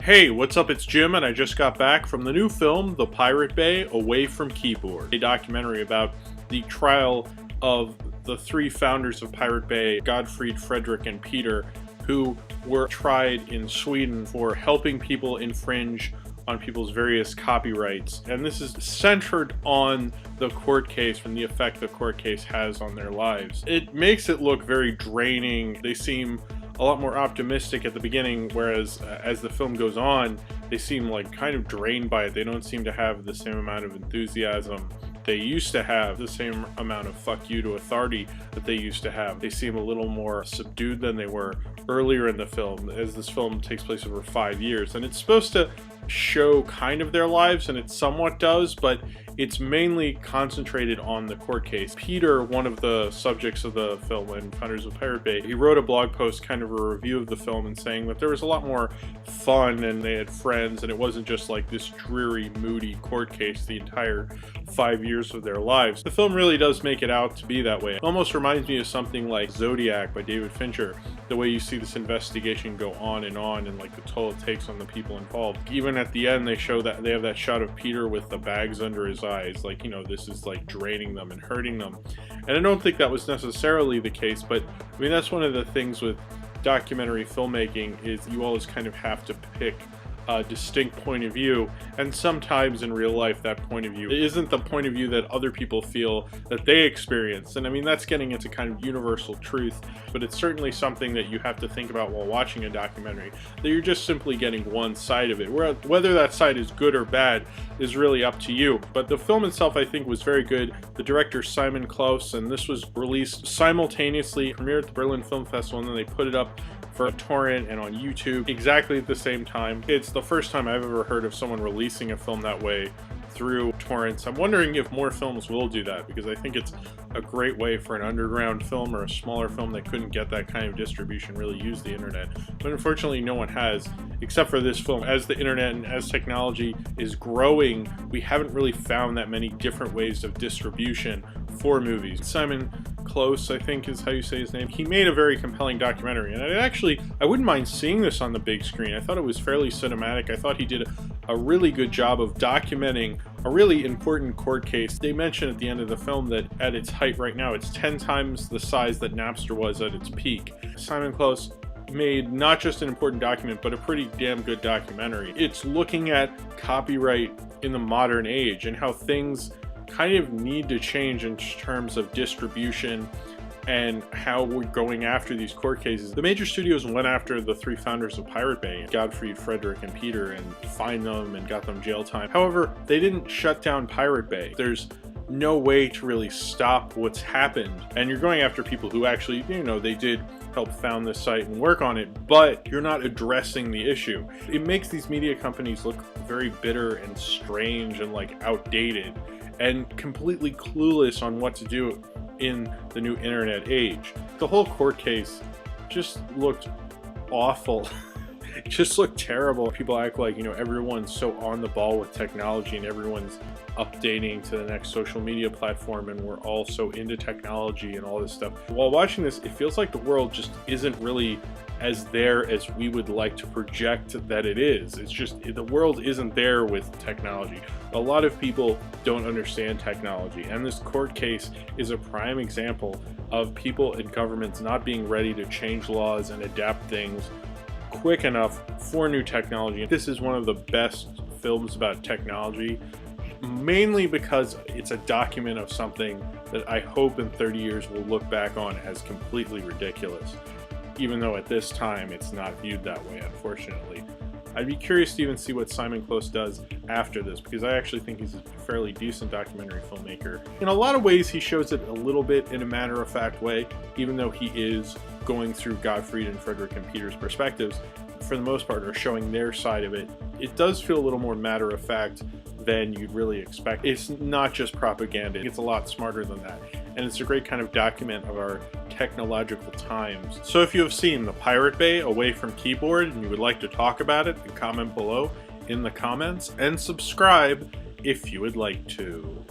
Hey, what's up? It's Jim, and I just got back from the new film, The Pirate Bay Away from Keyboard, a documentary about the trial of the three founders of Pirate Bay, Gottfried, Frederick, and Peter, who were tried in Sweden for helping people infringe on people's various copyrights. And this is centered on the court case and the effect the court case has on their lives. It makes it look very draining. They seem a lot more optimistic at the beginning, whereas as the film goes on, they seem like kind of drained by it. They don't seem to have the same amount of enthusiasm they used to have, the same amount of fuck you to authority that they used to have. They seem a little more subdued than they were earlier in the film, as this film takes place over 5 years. And it's supposed to show kind of their lives, and it somewhat does, but it's mainly concentrated on the court case. Peter, one of the subjects of the film and founders of Pirate Bay, he wrote a blog post, kind of a review of the film, and saying that there was a lot more fun and they had friends, and it wasn't just like this dreary, moody court case the entire 5 years of their lives. The film really does make it out to be that way. It almost reminds me of something like Zodiac by David Fincher, the way you see this investigation go on and like the toll it takes on the people involved. Even at the end, they show that they have that shot of Peter with the bags under his eyes, like, you know, this is like draining them and hurting them. And I don't think that was necessarily the case, but I mean, that's one of the things with documentary filmmaking, is you always kind of have to pick a distinct point of view, and sometimes in real life that point of view isn't the point of view that other people feel that they experience. And I mean, that's getting into kind of universal truth, but it's certainly something that you have to think about while watching a documentary, that you're just simply getting one side of it. Whether that side is good or bad is really up to you. But the film itself, I think, was very good. The director, Simon Klaus, and this was released simultaneously, premiered at the Berlin Film Festival, and then they put it up for a torrent and on YouTube exactly at the same time. It's the first time I've ever heard of someone releasing a film that way through torrents. I'm wondering if more films will do that, because I think it's a great way for an underground film or a smaller film that couldn't get that kind of distribution really use the internet. But unfortunately, no one has, except for this film. As the internet and as technology is growing, we haven't really found that many different ways of distribution for movies. Simon Klaus, I think is how you say his name, he made a very compelling documentary, and I wouldn't mind seeing this on the big screen. I thought it was fairly cinematic. I thought he did a really good job of documenting a really important court case. They mention at the end of the film that at its height right now, it's 10 times the size that Napster was at its peak. Simon Klaus made not just an important document, but a pretty damn good documentary. It's looking at copyright in the modern age and how things kind of need to change in terms of distribution and how we're going after these court cases. The major studios went after the three founders of Pirate Bay, Gottfried, Frederick, and Peter, and fined them and got them jail time. However, they didn't shut down Pirate Bay. There's no way to really stop what's happened. And you're going after people who actually, you know, they did help found this site and work on it, but you're not addressing the issue. It makes these media companies look very bitter and strange and like outdated and completely clueless on what to do in the new internet age. The whole court case just looked awful. It just looked terrible. People act like, you know, everyone's so on the ball with technology and everyone's updating to the next social media platform, and we're all so into technology and all this stuff. While watching this, it feels like the world just isn't really as there as we would like to project that it is. It's just, the world isn't there with technology. A lot of people don't understand technology, and this court case is a prime example of people and governments not being ready to change laws and adapt things quick enough for new technology. This is one of the best films about technology, mainly because it's a document of something that I hope in 30 years we'll look back on as completely ridiculous, even though at this time it's not viewed that way, unfortunately. I'd be curious to even see what Simon Klaus does after this, because I actually think he's a fairly decent documentary filmmaker. In a lot of ways, he shows it a little bit in a matter-of-fact way, even though he is going through Gottfried and Frederick and Peter's perspectives, for the most part, are showing their side of it. It does feel a little more matter-of-fact than you'd really expect. It's not just propaganda. It's a lot smarter than that. And it's a great kind of document of our technological times. So if you have seen The Pirate Bay Away from Keyboard and you would like to talk about it, then comment below in the comments and subscribe if you would like to.